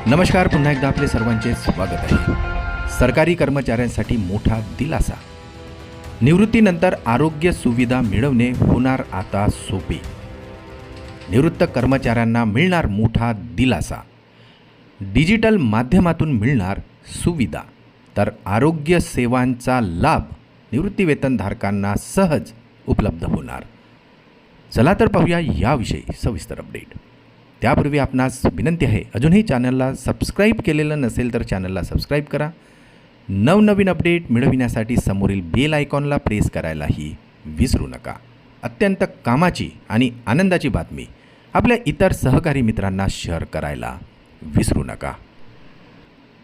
नमस्कार, पुन्हा एकदा आपले सर्वांचे स्वागत आहे। सरकारी कर्मचाऱ्यांसाठी मोठा दिलासा। निवृत्तीनंतर आरोग्य सुविधा मिळवणे होणार आता सोपे। निवृत्त कर्मचाऱ्यांना मिळणार मोठा दिलासा। डिजिटल माध्यमातून मिळणार सुविधा, तर आरोग्य सेवांचा लाभ निवृत्तीवेतनधारकांना सहज उपलब्ध होणार। चला तर पाहूया याविषयी सविस्तर अपडेट। त्यापूर्वी आपणास विनंती आहे, अजूनही चॅनलला सबस्क्राईब केलेलं नसेल तर चॅनलला सबस्क्राईब करा। नवनवीन अपडेट मिळविण्यासाठी समोरील बेल आयकॉनला प्रेस करायलाही विसरू नका। अत्यंत कामाची आणि आनंदाची बातमी आपल्या इतर सहकारी मित्रांना शेअर करायला विसरू नका।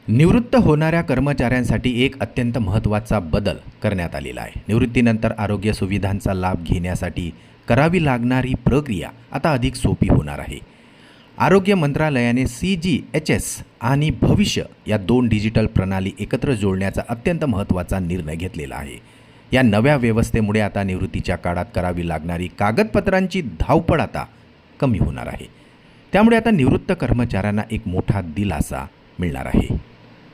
निवृत्त होणाऱ्या कर्मचाऱ्यांसाठी एक अत्यंत महत्त्वाचा बदल करण्यात आलेला आहे। निवृत्तीनंतर आरोग्य सुविधांचा लाभ घेण्यासाठी करावी लागणारी प्रक्रिया आता अधिक सोपी होणार आहे। आरोग्य मंत्रालयाने CGHS आणि भविष्य या दोन डिजिटल प्रणाली एकत्र जोडण्याचा अत्यंत महत्त्वाचा निर्णय घेतलेला आहे। या नव्या व्यवस्थेमुळे आता निवृत्तीच्या काळात करावी लागणारी कागदपत्रांची धावपळ आता कमी होणार आहे। त्यामुळे आता निवृत्त कर्मचाऱ्यांना एक मोठा दिलासा मिळणार आहे।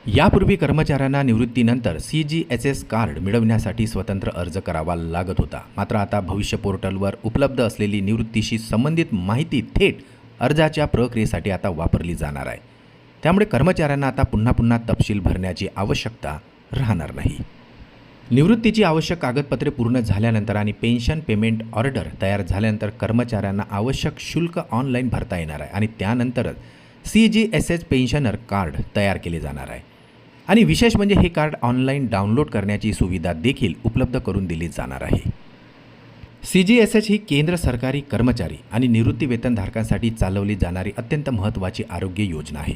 यापूर्वी कर्मचाऱ्यांना निवृत्तीनंतर CGHS कार्ड मिळवण्यासाठी स्वतंत्र अर्ज करावा लागत होता। मात्र आता भविष्य पोर्टलवर उपलब्ध असलेली निवृत्तीशी संबंधित माहिती थेट अर्जाच्या प्रक्रियेसाठी आता वापरली जाणार आहे। त्यामुळे कर्मचाऱ्यांना आता पुन्हा तपशील भरण्याची आवश्यकता राहणार नाही। निवृत्तीची आवश्यक कागदपत्रे पूर्ण झाल्यानंतर आणि पेन्शन पेमेंट ऑर्डर तयार झाल्यानंतर कर्मचाऱ्यांना आवश्यक शुल्क ऑनलाईन भरता येणार आहे आणि त्यानंतरच CGHS पेन्शनर कार्ड तयार केले जाणार आहे। आणि विशेष म्हणजे हे कार्ड ऑनलाईन डाउनलोड करण्याची सुविधा देखील उपलब्ध करून दिली जाणार आहे। CGHS ही केंद्र सरकारी कर्मचारी आणि निवृत्ती वेतनधारकांसाठी चालवली जाणारी अत्यंत महत्त्वाची आरोग्य योजना आहे।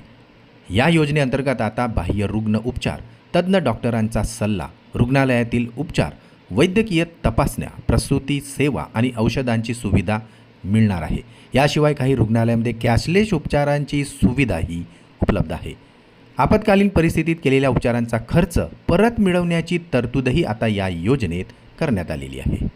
या योजनेअंतर्गत आता बाह्य रुग्ण उपचार, तज्ज्ञ डॉक्टरांचा सल्ला, रुग्णालयातील उपचार, वैद्यकीय तपासण्या, प्रसूती सेवा आणि औषधांची सुविधा मिळणार आहे। याशिवाय काही रुग्णालयामध्ये कॅशलेस उपचारांची सुविधाही उपलब्ध आहे। आपत्कालीन परिस्थितीत केलेल्या उपचारांचा खर्च परत मिळवण्याची तरतूदही आता या योजनेत करण्यात आलेली आहे।